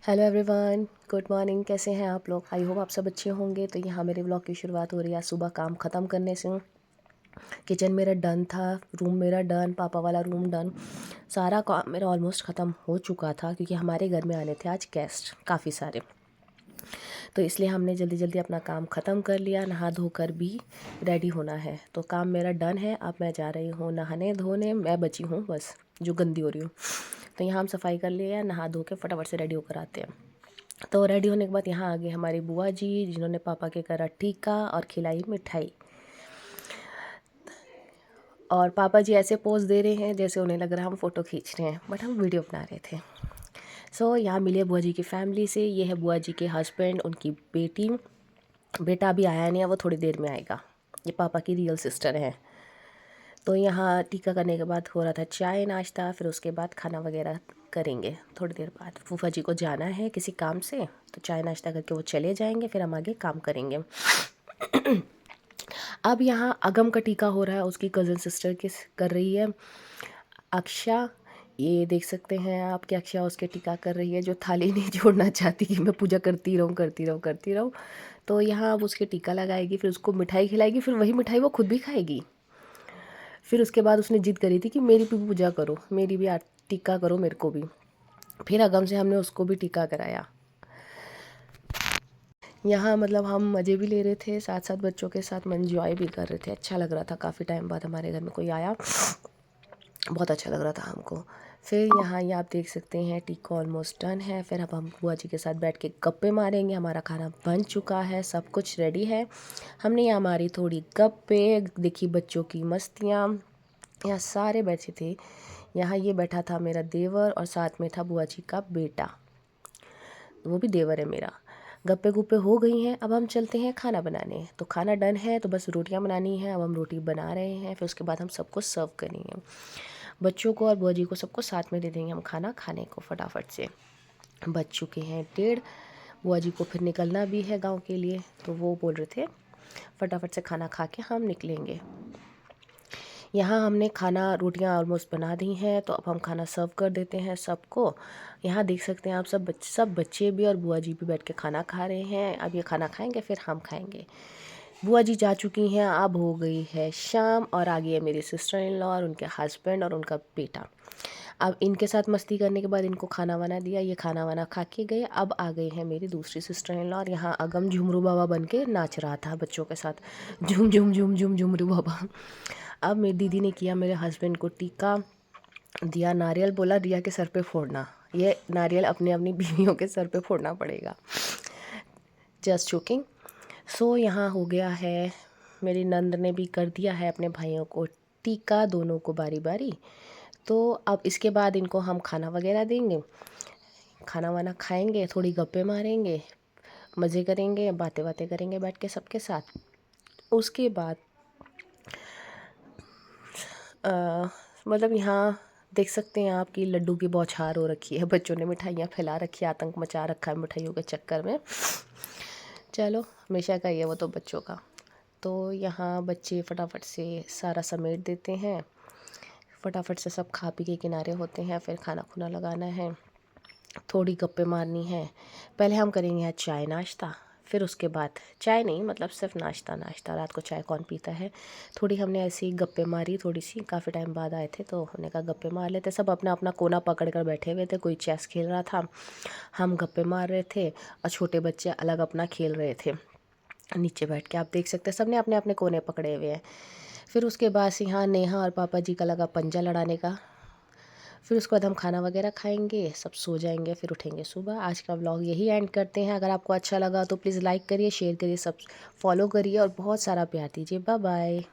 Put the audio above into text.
Hello everyone, good morning. कैसे हैं आप लोग? आई होप आप सब अच्छे होंगे। तो यहाँ मेरे व्लॉग की शुरुआत हो रही है सुबह काम ख़त्म करने से। किचन मेरा डन था, रूम मेरा डन, पापा वाला रूम डन, सारा काम मेरा ऑलमोस्ट ख़त्म हो चुका था क्योंकि हमारे घर में आने थे आज गेस्ट काफ़ी सारे। तो इसलिए हमने जल्दी जल्दी अपना काम ख़त्म कर लिया। नहा धोकर भी रेडी होना है, तो काम मेरा डन है। अब मैं जा रही हूँ नहाने धोने, मैं बची हूँ बस जो गंदी हो रही हूँ। तो यहाँ हम सफाई कर लिए, नहा धो के फटाफट से रेडी होकर आते हैं। तो रेडी होने के बाद यहाँ आ गए हमारी बुआ जी, जिन्होंने पापा के करा टीका और खिलाई मिठाई। और पापा जी ऐसे पोज दे रहे हैं जैसे उन्हें लग रहा है हम फ़ोटो खींच रहे हैं, बट हम वीडियो बना रहे थे। यहाँ मिले बुआ जी की फैमिली से। ये है बुआ जी के हस्बैंड, उनकी बेटी, बेटा अभी आया नहीं है, वो थोड़ी देर में आएगा। ये पापा की रियल सिस्टर है। तो यहाँ टीका करने के बाद हो रहा था चाय नाश्ता, फिर उसके बाद खाना वगैरह करेंगे थोड़ी देर बाद। फूफा जी को जाना है किसी काम से, तो चाय नाश्ता करके वो चले जाएंगे, फिर हम आगे काम करेंगे। अब यहाँ अगम का टीका हो रहा है, उसकी कज़न सिस्टर किस कर रही है, अक्षा। ये देख सकते हैं आप कि अक्षा उसके टीका कर रही है, जो थाली नहीं छोड़ना चाहती कि मैं पूजा करती रहूँ करती रहूँ करती रहूँ। तो यहाँ अब उसके टीका लगाएगी, फिर उसको मिठाई खिलाएगी, फिर वही मिठाई वो खुद भी खाएगी। फिर उसके बाद उसने जिद करी थी कि मेरी भी पूजा करो, मेरी भी टीका करो मेरे को भी। फिर अगम से हमने उसको भी टीका कराया। यहाँ मतलब हम मज़े भी ले रहे थे, साथ साथ बच्चों के साथ एंजॉय भी कर रहे थे। अच्छा लग रहा था, काफ़ी टाइम बाद हमारे घर में कोई आया, बहुत अच्छा लग रहा था हमको। फिर यहाँ ये आप देख सकते हैं टीका ऑलमोस्ट डन है। फिर अब हम बुआ जी के साथ बैठ के गप्पे मारेंगे। हमारा खाना बन चुका है, सब कुछ रेडी है। हमने यहाँ मारी थोड़ी गप्पे, देखी बच्चों की मस्तियाँ। यहाँ सारे बैठे थे। यहाँ ये बैठा था मेरा देवर और साथ में था बुआ जी का बेटा, वो भी देवर है मेरा। गप्पे गुप्पे हो गई हैं, अब हम चलते हैं खाना बनाने। तो खाना डन है, तो बस रोटियां बनानी है। अब हम रोटी बना रहे हैं, फिर उसके बाद हम सबको सर्व करेंगे। बच्चों को और बुआ जी को सबको साथ में दे देंगे हम खाना खाने को फटाफट से। बज चुके हैं 1:30। बुआ जी को फिर निकलना भी है गाँव के लिए, तो वो बोल रहे थे फटाफट से खाना खा के हम निकलेंगे। यहाँ हमने खाना रोटियाँ ऑलमोस्ट बना दी हैं, तो अब हम खाना सर्व कर देते हैं सबको। यहाँ देख सकते हैं आप सब बच्चे भी और बुआ जी भी बैठ के खाना खा रहे हैं। अब ये खाना खाएंगे फिर हम खाएंगे। बुआ जी जा चुकी हैं, अब हो गई है शाम और आ गई है मेरी सिस्टर इन लॉ और उनके हस्बैंड और उनका बेटा। अब इनके साथ मस्ती करने के बाद इनको खाना वाना दिया, ये खाना वाना खा के गए। अब आ गई है मेरी दूसरी सिस्टर इन लॉ और यहाँ अगम झुमरू बाबा बन के नाच रहा था बच्चों के साथ, झुम झुम झुम झुम झुमरू बाबा। अब मेरी दीदी ने किया मेरे हस्बैंड को टीका दिया, नारियल बोला रिया के सर पे फोड़ना। ये नारियल अपनी अपनी बीवियों के सर पे फोड़ना पड़ेगा, जस्ट जोकिंग। यहाँ हो गया है, मेरी नंद ने भी कर दिया है अपने भाइयों को टीका, दोनों को बारी बारी। तो अब इसके बाद इनको हम खाना वगैरह देंगे, खाना वाना खाएंगे, थोड़ी गप्पे मारेंगे, मज़े करेंगे, बातें बातें करेंगे बैठ के सबके साथ। उसके बाद मतलब यहाँ देख सकते हैं आप कि लड्डू की बौछार हो रखी है, बच्चों ने मिठाइयाँ फैला रखी है, आतंक मचा रखा है मिठाइयों के चक्कर में। चलो हमेशा का ही है वो तो बच्चों का। तो यहाँ बच्चे फटाफट से सारा समेट देते हैं, फटाफट से सब खा पी के किनारे होते हैं। फिर खाना खुना लगाना है, थोड़ी गप्पे मारनी है। पहले हम करेंगे आज चाय नाश्ता, फिर उसके बाद चाय नहीं, मतलब सिर्फ नाश्ता। रात को चाय कौन पीता है। थोड़ी हमने ऐसी गप्पे मारी, थोड़ी सी, काफ़ी टाइम बाद आए थे तो हमने कहा गप्पे मार लेते। सब अपना अपना कोना पकड़ कर बैठे हुए थे, कोई चेस खेल रहा था, हम गप्पे मार रहे थे और छोटे बच्चे अलग अपना खेल रहे थे नीचे बैठ के। आप देख सकते हैं सबने अपने अपने कोने पकड़े हुए हैं। फिर उसके बाद से यहाँ नेहा और पापा जी का लगा पंजा लड़ाने का। फिर उसके बाद हम खाना वगैरह खाएंगे, सब सो जाएंगे, फिर उठेंगे सुबह। आज का व्लॉग यही एंड करते हैं। अगर आपको अच्छा लगा तो प्लीज़ लाइक करिए, शेयर करिए, सब फॉलो करिए और बहुत सारा प्यार दीजिए। Bye bye.